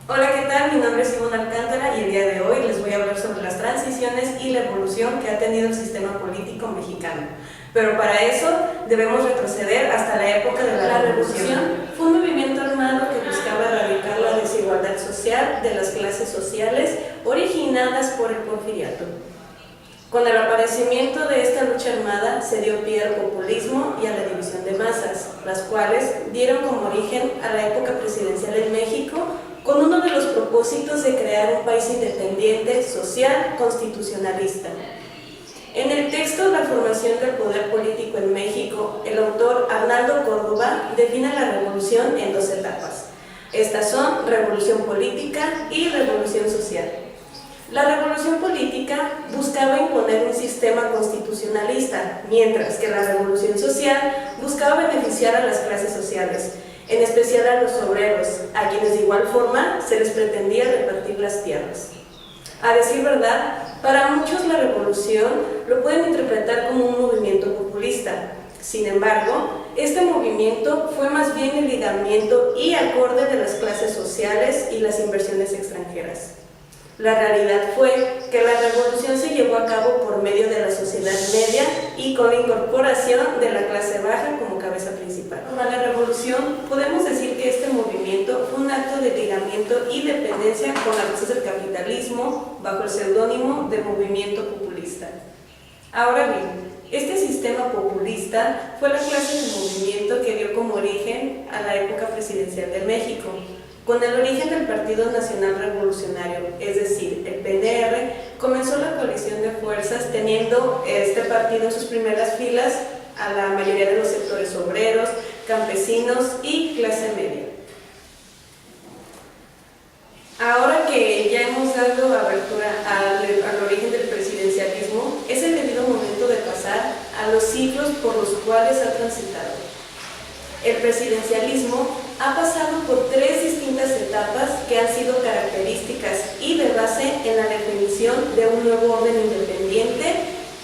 Hola, ¿qué tal? Mi nombre es Ivonne Alcántara y el día de hoy les voy a hablar sobre las transiciones y la evolución que ha tenido el sistema político mexicano. Pero para eso debemos retroceder hasta la época de la Revolución. Fue un movimiento armado que buscaba erradicar la desigualdad social de las clases sociales originadas por el porfiriato. Con el aparecimiento de esta lucha armada se dio pie al populismo y a la división de masas, las cuales dieron como origen a la época presidencial en México, con uno de los propósitos de crear un país independiente, social, constitucionalista. En el texto La formación del poder político en México, el autor Arnaldo Córdoba define la revolución en dos etapas. Estas son revolución política y revolución social. La revolución política buscaba imponer un sistema constitucionalista, mientras que la revolución social buscaba beneficiar a las clases sociales, en especial a los obreros, a quienes de igual forma se les pretendía repartir las tierras. A decir verdad, para muchos la revolución lo pueden interpretar como un movimiento populista. Sin embargo, este movimiento fue más bien el ligamiento y acorde de las clases sociales y las inversiones extranjeras. La realidad fue que la revolución se llevó a cabo por medio de la sociedad media y con la incorporación de la clase baja como cabeza principal. Para la revolución podemos decir que este movimiento fue un acto de ligamiento y dependencia con las bases del capitalismo bajo el seudónimo de movimiento populista. Ahora bien, este sistema populista fue la clase de movimiento que dio como origen a la época presidencial de México, con el origen del Partido Nacional Revolucionario, es decir, el PNR, comenzó la coalición de fuerzas teniendo este partido en sus primeras filas a la mayoría de los sectores obreros, campesinos y clase media. Ahora que ya hemos dado apertura al origen del presidencialismo, es el debido momento de pasar a los ciclos por los cuales ha transitado. El presidencialismo ha pasado por tres distintas etapas que han sido características y de base en la definición de un nuevo orden independiente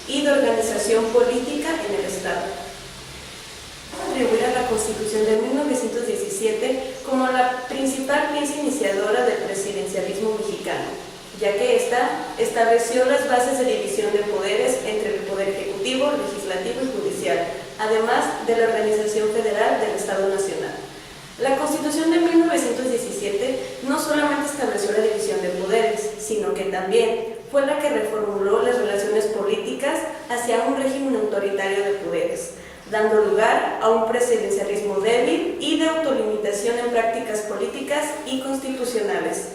y de organización política en el Estado. Atribuir a la Constitución de 1917 como la principal pieza iniciadora del presidencialismo mexicano, ya que ésta estableció las bases de división de poderes entre el Poder Ejecutivo, Legislativo y Judicial, además de la organización federal del Estado Nacional. La Constitución de 1917 no solamente estableció la división de poderes, sino que también fue la que reformuló las relaciones políticas hacia un régimen autoritario de poderes, dando lugar a un presidencialismo débil y de autolimitación en prácticas políticas y constitucionales.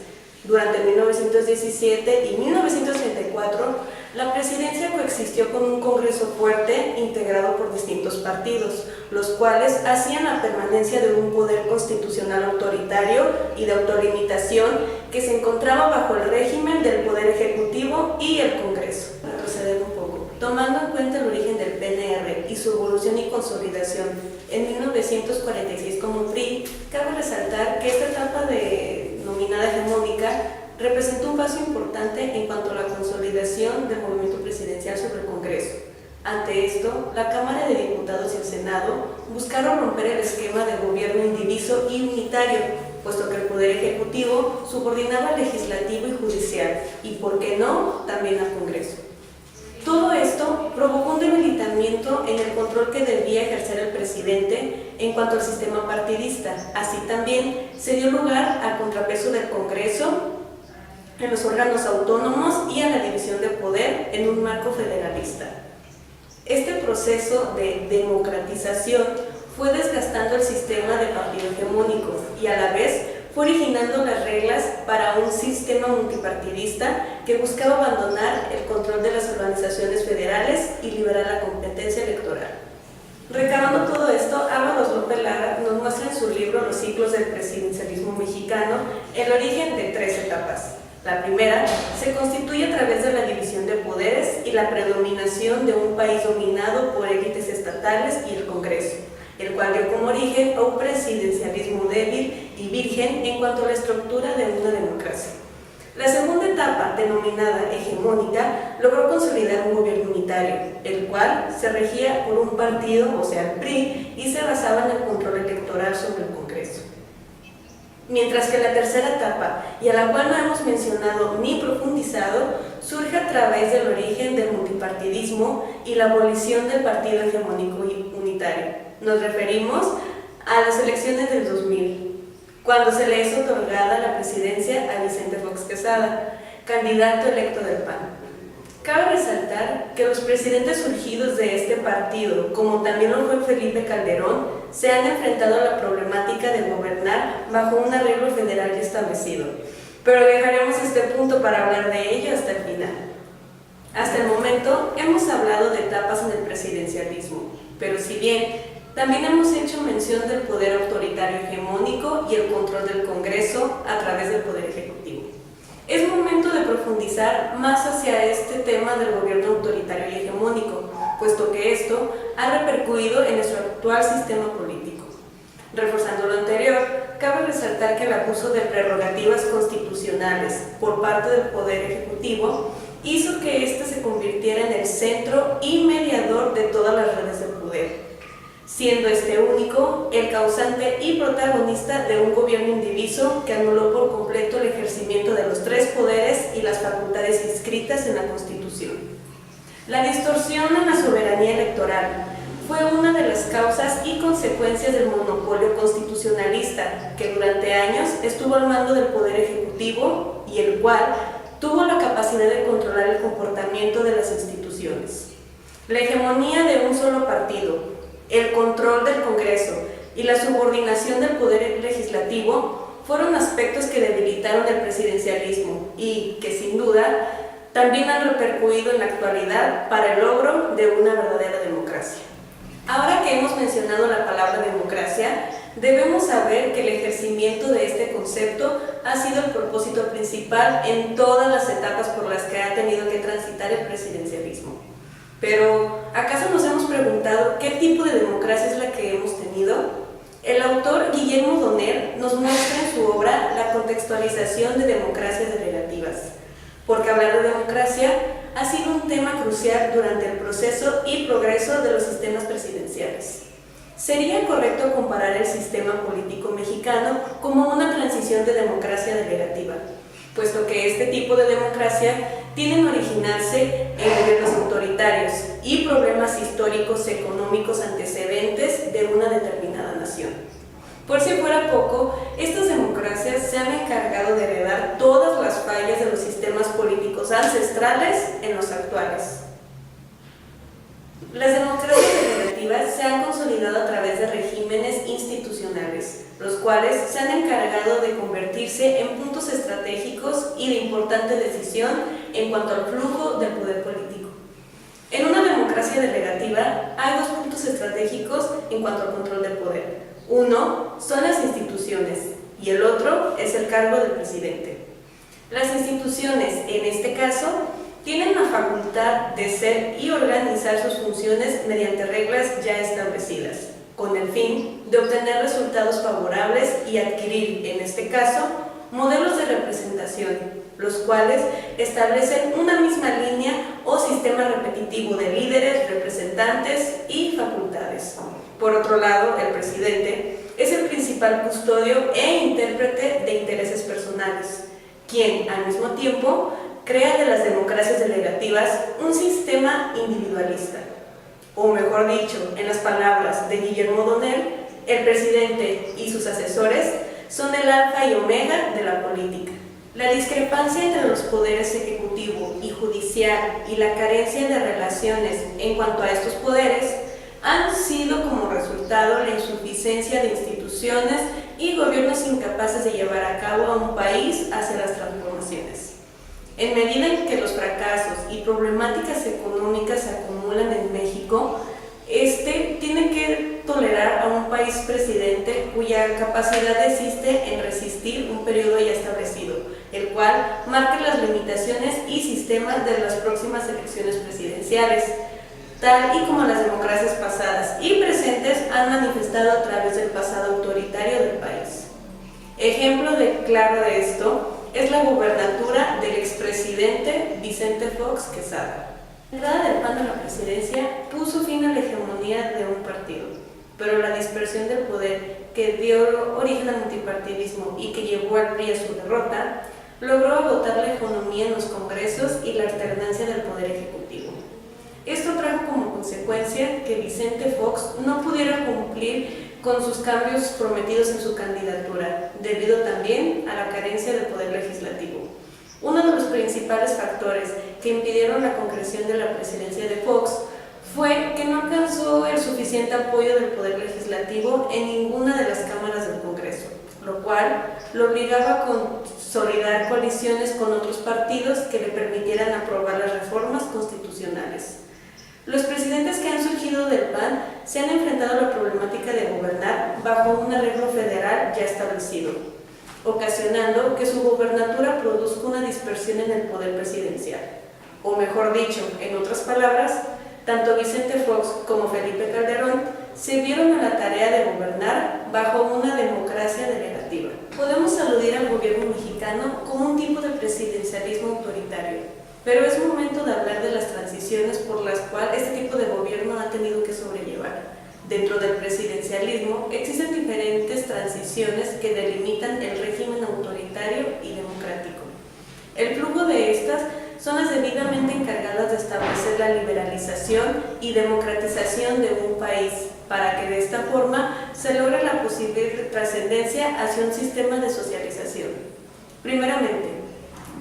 Durante 1917 y 1934, la presidencia coexistió con un Congreso fuerte integrado por distintos partidos, los cuales hacían la permanencia de un poder constitucional autoritario y de autolimitación que se encontraba bajo el régimen del Poder Ejecutivo y el Congreso. Retroceder un poco. Tomando en cuenta el origen del PNR y su evolución y consolidación en 1946 como PRI, cabe resaltar que esta etapa denominada hegemónica representó un paso importante en cuanto a la consolidación del movimiento presidencial sobre el Congreso. Ante esto, la Cámara de Diputados y el Senado buscaron romper el esquema de gobierno indiviso y unitario, puesto que el Poder Ejecutivo subordinaba al Legislativo y Judicial, y por qué no, también al Congreso. Todo esto provocó un debilitamiento en el control que debía ejercer el presidente en cuanto al sistema partidista. Así también se dio lugar al contrapeso del Congreso en los órganos autónomos y a la división de poder en un marco federalista. Este proceso de democratización fue desgastando el sistema de partido hegemónico y a la vez fue originando las reglas para un sistema multipartidista que buscaba abandonar el control de las organizaciones federales y liberar la competencia electoral. Recabando todo esto, Álvaro López Lara nos muestra en su libro Los ciclos del presidencialismo mexicano el origen de tres etapas. La primera se constituye a través de la división de poderes y la predominación de un país dominado por élites estatales y el Congreso, el cual dio como origen a un presidencialismo débil y virgen en cuanto a la estructura de una democracia. La segunda etapa, denominada hegemónica, logró consolidar un gobierno unitario, el cual se regía por un partido, o sea el PRI, y se basaba en el control electoral sobre el Congreso. mientras que la tercera etapa, y a la cual no hemos mencionado ni profundizado, surge a través del origen del multipartidismo y la abolición del partido hegemónico unitario. Nos referimos a las elecciones del 2000, cuando se le es otorgada la presidencia a Vicente Fox Quesada, candidato electo del PAN. Cabe resaltar que los presidentes surgidos de este partido, como también lo fue Felipe Calderón, se han enfrentado a la problemática de gobernar bajo un arreglo federal ya establecido, pero dejaremos este punto para hablar de ello hasta el final. Hasta el momento hemos hablado de etapas en el presidencialismo, pero si bien también hemos hecho mención del poder autoritario hegemónico y el control del Congreso a través del Poder Ejecutivo. Es momento de profundizar más hacia este tema del gobierno autoritario y hegemónico, puesto que esto ha repercutido en nuestro actual sistema político. Reforzando lo anterior, cabe resaltar que el abuso de prerrogativas constitucionales por parte del Poder Ejecutivo hizo que éste se convirtiera en el centro y mediador de todas las redes de poder, siendo este único el causante y protagonista de un gobierno indiviso que anuló por completo el ejercimiento de los tres poderes y las facultades inscritas en la Constitución. La distorsión en la soberanía electoral fue una de las causas y consecuencias del monopolio constitucionalista que durante años estuvo al mando del Poder Ejecutivo y el cual tuvo la capacidad de controlar el comportamiento de las instituciones. La hegemonía de un solo partido, el control del Congreso y la subordinación del Poder Legislativo fueron aspectos que debilitaron el presidencialismo y que sin duda también han repercutido en la actualidad para el logro de una verdadera democracia. Ahora que hemos mencionado la palabra democracia, debemos saber que el ejercimiento de este concepto ha sido el propósito principal en todas las etapas por las que ha tenido que transitar el presidencialismo. Pero, ¿acaso nos hemos preguntado qué tipo de democracia es la que hemos tenido? El autor Guillermo Donner nos muestra en su obra la contextualización de democracias delegativas, porque hablar de democracia ha sido un tema crucial durante el proceso y progreso de los sistemas presidenciales. Sería correcto comparar el sistema político mexicano como una transición de democracia delegativa, puesto que este tipo de democracia tienden a originarse en gobiernos autoritarios y problemas históricos económicos antecedentes de una determinada nación. Por si fuera poco, estas democracias se han encargado de heredar todas las fallas de los sistemas políticos ancestrales en los actuales. Las democracias delegativas se han consolidado a través de regímenes institucionales, los cuales se han encargado de convertirse en puntos estratégicos y de importante decisión en cuanto al flujo del poder político. En una democracia delegativa hay dos puntos estratégicos en cuanto al control del poder. Uno son las instituciones y el otro es el cargo del presidente. Las instituciones, en este caso, tienen la facultad de ser y organizar sus funciones mediante reglas ya establecidas, con el fin de obtener resultados favorables y adquirir, en este caso, modelos de representación, los cuales establecen una misma línea o sistema repetitivo de líderes, representantes y facultades. Por otro lado, el presidente es el principal custodio e intérprete de intereses personales, quien, al mismo tiempo, crea de las democracias delegativas un sistema individualista. O mejor dicho, en las palabras de Guillermo Donner, el presidente y sus asesores son el alfa y omega de la política. La discrepancia entre los poderes ejecutivo y judicial y la carencia de relaciones en cuanto a estos poderes han sido como resultado la insuficiencia de instituciones y gobiernos incapaces de llevar a cabo a un país hacia las transformaciones. En medida en que los fracasos y problemáticas económicas se acumulan en México, tiene que tolerar a un país presidente cuya capacidad existe en resistir un periodo ya establecido, el cual marque las limitaciones y sistemas de las próximas elecciones presidenciales, tal y como las democracias pasadas y presentes han manifestado a través del pasado autoritario del país. Ejemplo claro de esto es la gubernatura del expresidente Vicente Fox Quesada. La entrada del PAN a la presidencia puso fin a la hegemonía de un partido, pero la dispersión del poder que dio origen al multipartidismo y que llevó al PRI a su derrota, logró agotar la hegemonía en los congresos y la alternancia del poder ejecutivo. Esto trajo como consecuencia que Vicente Fox no pudiera cumplir con sus cambios prometidos en su candidatura, debido también a la carencia del poder legislativo. Uno de los principales factores que impidieron la concreción de la presidencia de Fox fue que no alcanzó el suficiente apoyo del poder legislativo en ninguna de las cámaras del Congreso, lo cual lo obligaba a consolidar coaliciones con otros partidos que le permitieran aprobar las reformas constitucionales. Los presidentes que han surgido del PAN se han enfrentado a la problemática de gobernar bajo un arreglo federal ya establecido, ocasionando que su gobernatura produzca una dispersión en el poder presidencial. O mejor dicho, en otras palabras, tanto Vicente Fox como Felipe Calderón se vieron a la tarea de gobernar bajo una democracia delegativa. Podemos aludir al gobierno mexicano como un tipo de presidencialismo autoritario, pero es momento de hablar de las transiciones por las cuales este tipo de gobierno ha tenido que sobrellevar. Dentro del presidencialismo existen diferentes transiciones que delimitan el régimen autoritario y democrático. El flujo de estas son las debidamente encargadas de establecer la liberalización y democratización de un país, para que de esta forma se logre la posible trascendencia hacia un sistema de socialización. Primeramente,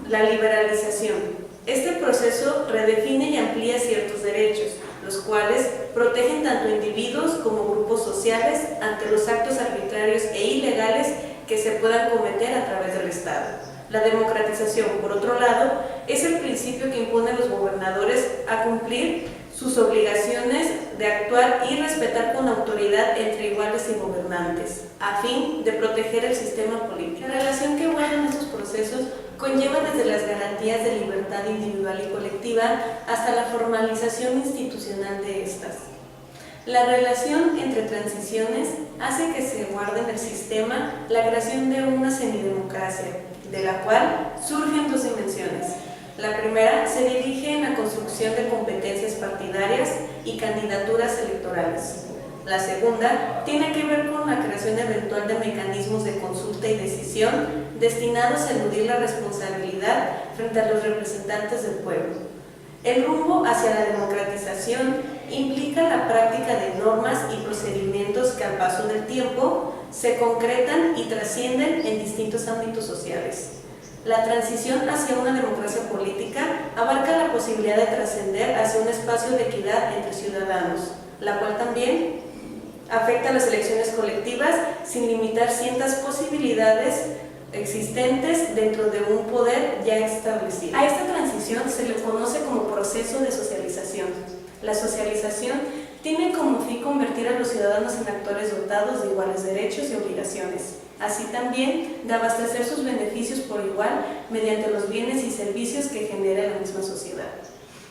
la liberalización. Este proceso redefine y amplía ciertos derechos, los cuales protegen tanto individuos como grupos sociales ante los actos arbitrarios e ilegales que se puedan cometer a través del Estado. La democratización, por otro lado, es el principio que impone a los gobernadores a cumplir sus obligaciones de actuar y respetar con autoridad entre iguales y gobernantes, a fin de proteger el sistema político. La relación que guardan estos procesos conlleva desde las garantías de libertad individual y colectiva hasta la formalización institucional de estas. La relación entre transiciones hace que se guarde en el sistema la creación de una semidemocracia, de la cual surgen dos dimensiones. La primera se dirige en la construcción de competencias partidarias y candidaturas electorales. La segunda tiene que ver con la creación eventual de mecanismos de consulta y decisión destinados a eludir la responsabilidad frente a los representantes del pueblo. El rumbo hacia la democratización implica la práctica de normas y procedimientos que al paso del tiempo se concretan y trascienden en distintos ámbitos sociales. La transición hacia una democracia política abarca la posibilidad de trascender hacia un espacio de equidad entre ciudadanos, la cual también afecta a las elecciones colectivas sin limitar ciertas posibilidades existentes dentro de un poder ya establecido. A esta transición se le conoce como proceso de socialización. La socialización tiene como fin convertir a los ciudadanos en actores dotados de iguales derechos y obligaciones, así también de abastecer sus beneficios por igual mediante los bienes y servicios que genera la misma sociedad.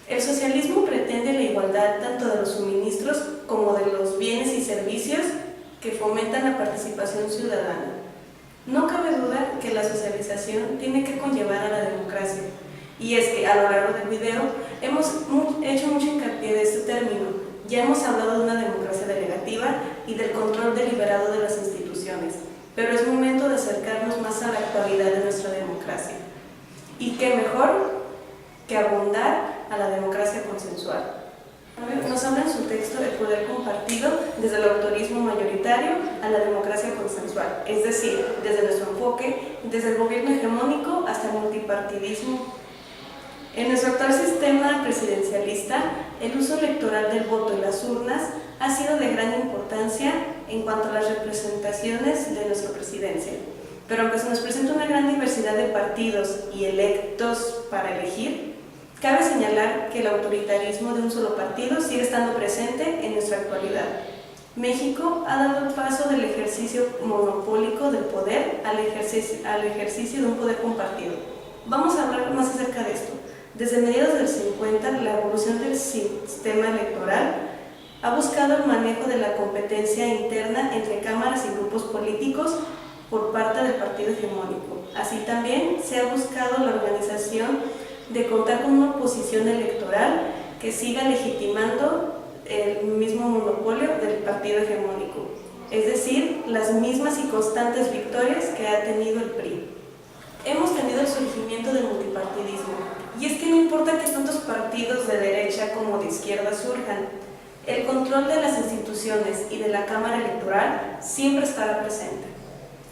El socialismo pretende la igualdad tanto de los suministros como de los bienes y servicios que fomentan la participación ciudadana. No cabe duda que la socialización tiene que conllevar a la democracia, y es que a lo largo del video hemos hecho mucho hincapié de este término. Ya hemos hablado de una democracia delegativa y del control deliberado de las instituciones, pero es momento de acercarnos más a la actualidad de nuestra democracia. ¿Y qué mejor que abundar a la democracia consensual? Nos habla en su texto el poder compartido desde el autorismo mayoritario a la democracia consensual, es decir, desde nuestro enfoque, desde el gobierno hegemónico hasta el multipartidismo. En nuestro actual sistema presidencialista, el uso electoral del voto y las urnas ha sido de gran importancia en cuanto a las representaciones de nuestra presidencia. Pero aunque se nos presenta una gran diversidad de partidos y electos para elegir, cabe señalar que el autoritarismo de un solo partido sigue estando presente en nuestra actualidad. México ha dado el paso del ejercicio monopólico del poder al ejercicio de un poder compartido. Vamos a hablar más acerca de esto. Desde mediados del 50, la evolución del sistema electoral ha buscado el manejo de la competencia interna entre cámaras y grupos políticos por parte del partido hegemónico. Así también se ha buscado la organización de contar con una oposición electoral que siga legitimando el mismo monopolio del partido hegemónico. Es decir, las mismas y constantes victorias que ha tenido el PRI. Hemos tenido el surgimiento del multipartidismo, y es que no importa que tantos partidos de derecha como de izquierda surjan, el control de las instituciones y de la Cámara Electoral siempre estará presente.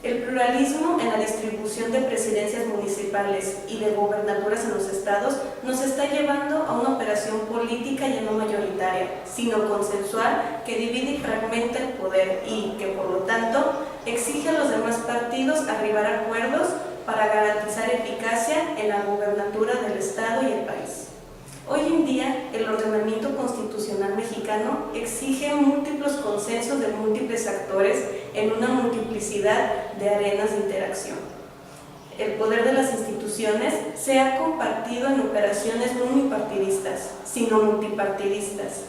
El pluralismo en la distribución de presidencias municipales y de gobernaturas en los estados nos está llevando a una operación política ya no mayoritaria, sino consensual, que divide y fragmenta el poder y que, por lo tanto, exige a los demás partidos arribar a acuerdos para garantizar eficacia en la gobernatura del estado y el país. Hoy en día, el ordenamiento constitucional mexicano exige múltiples consensos de múltiples actores en una multiplicidad de arenas de interacción. El poder de las instituciones se ha compartido en operaciones no unipartidistas, sino multipartidistas,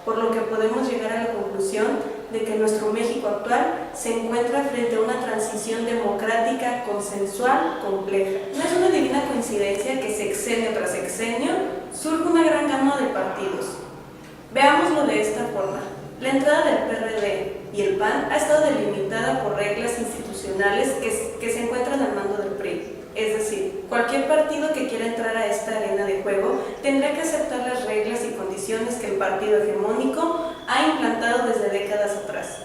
por lo que podemos llegar a la conclusión de que nuestro México actual se encuentra frente a una transición democrática consensual compleja. No es una divina coincidencia que sexenio tras sexenio surge una gran gama de partidos. Veámoslo de esta forma. La entrada del PRD y el PAN ha estado delimitada por reglas institucionales que se encuentran al mando del PRI. Es decir, cualquier partido que quiera entrar a esta arena de juego tendrá que aceptar las reglas y condiciones que el partido hegemónico ha implantado desde décadas atrás,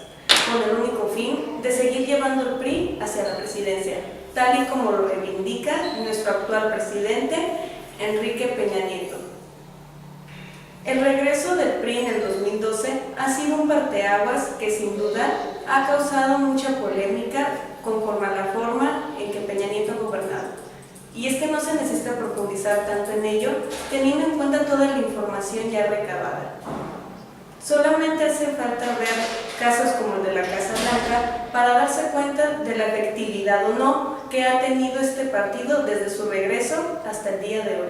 con el único fin de seguir llevando el PRI hacia la presidencia, tal y como lo reivindica nuestro actual presidente, Enrique Peña Nieto. El regreso del PRI en el 2012 ha sido un parteaguas que sin duda ha causado mucha polémica conforme a la forma en que Peña Nieto ha gobernado. Y es que no se necesita profundizar tanto en ello, teniendo en cuenta toda la información ya recabada. Solamente hace falta ver casos como el de la Casa Blanca para darse cuenta de la efectividad o no que ha tenido este partido desde su regreso hasta el día de hoy.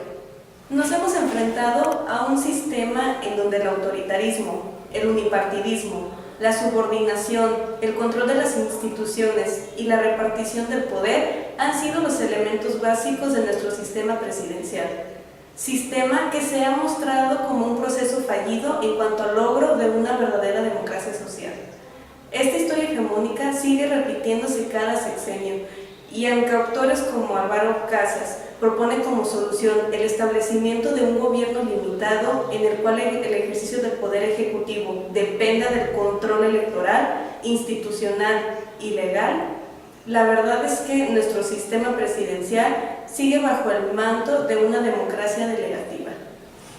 Nos hemos enfrentado a un sistema en donde el autoritarismo, el unipartidismo, la subordinación, el control de las instituciones y la repartición del poder han sido los elementos básicos de nuestro sistema presidencial. Sistema que se ha mostrado como un proceso fallido en cuanto al logro de una verdadera democracia social. Esta historia hegemónica sigue repitiéndose cada sexenio, y aunque autores como Álvaro Casas propone como solución el establecimiento de un gobierno limitado en el cual el ejercicio del poder ejecutivo dependa del control electoral, institucional y legal, la verdad es que nuestro sistema presidencial sigue bajo el manto de una democracia delegativa.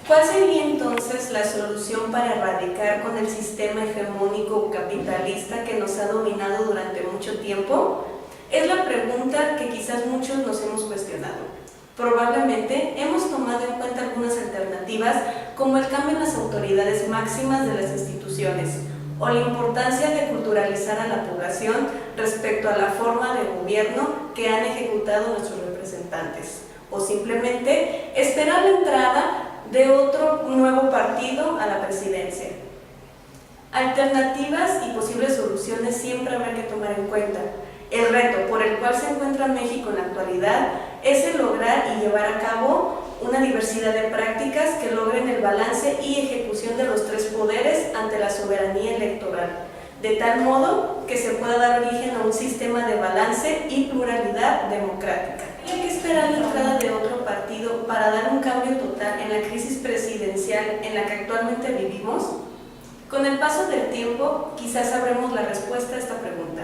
¿Cuál sería entonces la solución para erradicar con el sistema hegemónico capitalista que nos ha dominado durante mucho tiempo? Es la pregunta que quizás muchos nos hemos cuestionado. Probablemente hemos tomado en cuenta algunas alternativas, como el cambio en las autoridades máximas de las instituciones, o la importancia de culturalizar a la población respecto a la forma de gobierno que han ejecutado nuestros representantes, o simplemente esperar la entrada de otro nuevo partido a la presidencia. Alternativas y posibles soluciones siempre habrá que tomar en cuenta. El reto por el cual se encuentra México en la actualidad es el lograr y llevar a cabo una diversidad de prácticas que logren el balance y ejecución de los tres poderes ante la soberanía electoral, de tal modo que se pueda dar origen a un sistema de balance y pluralidad democrática. ¿Hay que esperar la entrada de otro partido para dar un cambio total en la crisis presidencial en la que actualmente vivimos? Con el paso del tiempo, quizás sabremos la respuesta a esta pregunta.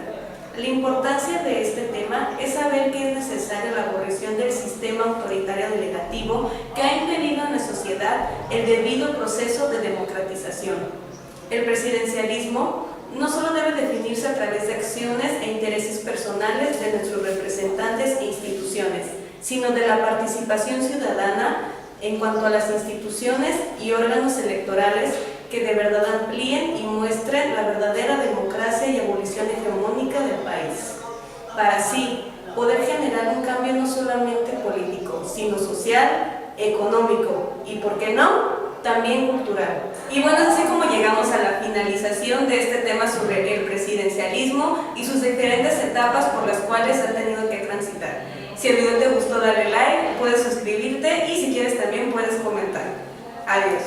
La importancia de este tema es saber que es necesaria la abolición del sistema autoritario delegativo que ha impedido en la sociedad el debido proceso de democratización. El presidencialismo no solo debe definirse a través de acciones e intereses personales de nuestros representantes e instituciones, sino de la participación ciudadana en cuanto a las instituciones y órganos electorales que de verdad amplíen y muestren la verdadera democracia y abolición hegemónica del país, para así poder generar un cambio no solamente político, sino social, económico y, ¿por qué no?, también cultural. Y bueno, es así como llegamos a la finalización de este tema sobre el presidencialismo y sus diferentes etapas por las cuales ha tenido que transitar. Si el video te gustó, dale like, puedes suscribirte y si quieres también puedes comentar. Adiós.